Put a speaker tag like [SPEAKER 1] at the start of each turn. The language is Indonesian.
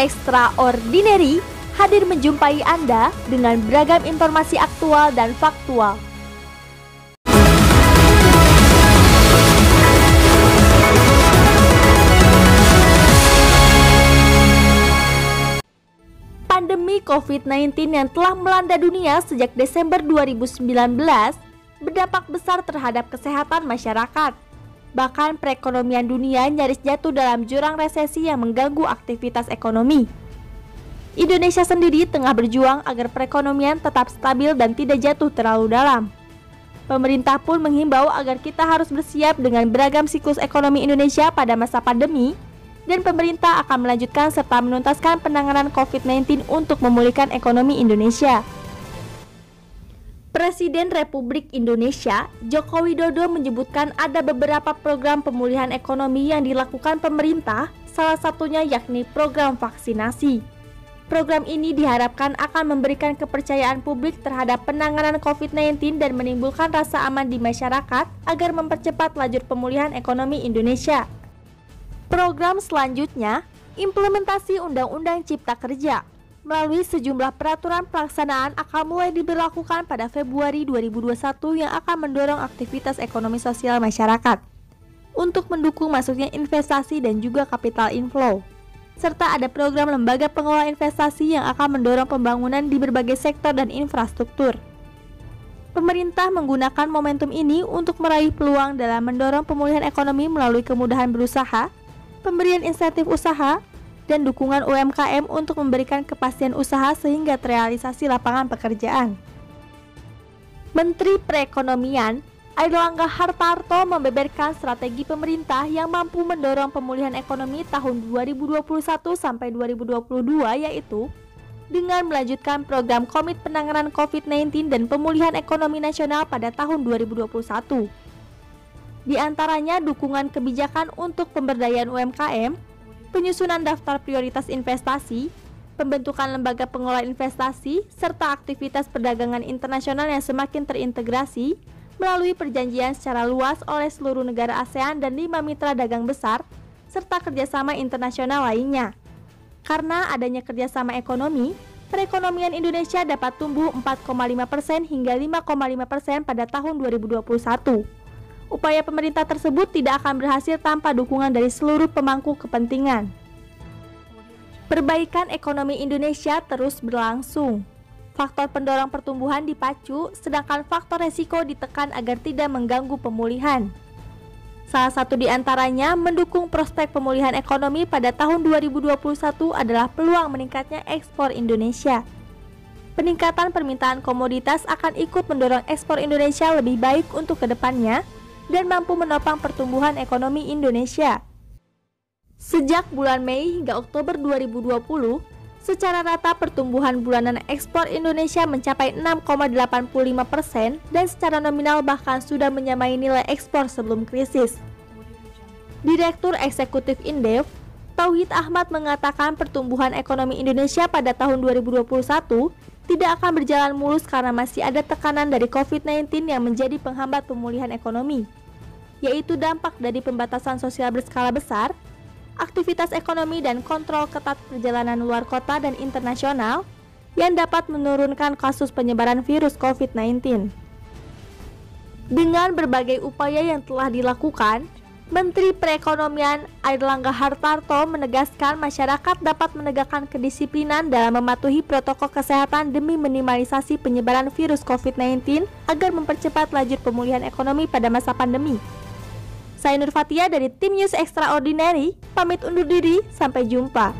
[SPEAKER 1] Extraordinary hadir menjumpai Anda dengan beragam informasi aktual dan faktual. Pandemi COVID-19 yang telah melanda dunia sejak Desember 2019 berdampak besar terhadap kesehatan masyarakat. Bahkan perekonomian dunia nyaris jatuh dalam jurang resesi yang mengganggu aktivitas ekonomi. Indonesia sendiri tengah berjuang agar perekonomian tetap stabil dan tidak jatuh terlalu dalam. Pemerintah pun menghimbau agar kita harus bersiap dengan beragam siklus ekonomi Indonesia pada masa pandemi, dan pemerintah akan melanjutkan serta menuntaskan penanganan COVID-19 untuk memulihkan ekonomi Indonesia. Presiden Republik Indonesia, Joko Widodo menyebutkan ada beberapa program pemulihan ekonomi yang dilakukan pemerintah, salah satunya yakni program vaksinasi. Program ini diharapkan akan memberikan kepercayaan publik terhadap penanganan COVID-19 dan menimbulkan rasa aman di masyarakat agar mempercepat lajur pemulihan ekonomi Indonesia. Program selanjutnya, implementasi Undang-Undang Cipta Kerja. Melalui sejumlah peraturan pelaksanaan akan mulai diberlakukan pada Februari 2021 yang akan mendorong aktivitas ekonomi sosial masyarakat untuk mendukung masuknya investasi dan juga capital inflow. Serta ada program lembaga pengelola investasi yang akan mendorong pembangunan di berbagai sektor dan infrastruktur. Pemerintah menggunakan momentum ini untuk meraih peluang dalam mendorong pemulihan ekonomi melalui kemudahan berusaha, pemberian insentif usaha, dan dukungan UMKM untuk memberikan kepastian usaha sehingga terrealisasi lapangan pekerjaan. Menteri Perekonomian Airlangga Hartarto membeberkan strategi pemerintah yang mampu mendorong pemulihan ekonomi tahun 2021 sampai 2022, yaitu dengan melanjutkan program Komit Penanganan COVID-19 dan Pemulihan Ekonomi Nasional pada tahun 2021. Di antaranya dukungan kebijakan untuk pemberdayaan UMKM, penyusunan daftar prioritas investasi, pembentukan lembaga pengelola investasi, serta aktivitas perdagangan internasional yang semakin terintegrasi melalui perjanjian secara luas oleh seluruh negara ASEAN dan 5 mitra dagang besar, serta kerjasama internasional lainnya. Karena adanya kerjasama ekonomi, perekonomian Indonesia dapat tumbuh 4,5% hingga 5,5% pada tahun 2021. Upaya pemerintah tersebut tidak akan berhasil tanpa dukungan dari seluruh pemangku kepentingan. Perbaikan ekonomi Indonesia terus berlangsung. Faktor pendorong pertumbuhan dipacu, sedangkan faktor resiko ditekan agar tidak mengganggu pemulihan. Salah satu di antaranya mendukung prospek pemulihan ekonomi pada tahun 2021 adalah peluang meningkatnya ekspor Indonesia. Peningkatan permintaan komoditas akan ikut mendorong ekspor Indonesia lebih baik untuk kedepannya dan mampu menopang pertumbuhan ekonomi Indonesia. Sejak bulan Mei hingga Oktober 2020, secara rata pertumbuhan bulanan ekspor Indonesia mencapai 6,85% dan secara nominal bahkan sudah menyamai nilai ekspor sebelum krisis. Direktur Eksekutif Indef, Tauhid Ahmad mengatakan pertumbuhan ekonomi Indonesia pada tahun 2021 tidak akan berjalan mulus karena masih ada tekanan dari COVID-19 yang menjadi penghambat pemulihan ekonomi, yaitu dampak dari pembatasan sosial berskala besar, aktivitas ekonomi dan kontrol ketat perjalanan luar kota dan internasional yang dapat menurunkan kasus penyebaran virus COVID-19. Dengan berbagai upaya yang telah dilakukan, Menteri Perekonomian Airlangga Hartarto menegaskan masyarakat dapat menegakkan kedisiplinan dalam mematuhi protokol kesehatan demi minimalisasi penyebaran virus COVID-19 agar mempercepat lajur pemulihan ekonomi pada masa pandemi. Saya Nur Fatia dari Tim News Extraordinary, pamit undur diri, sampai jumpa.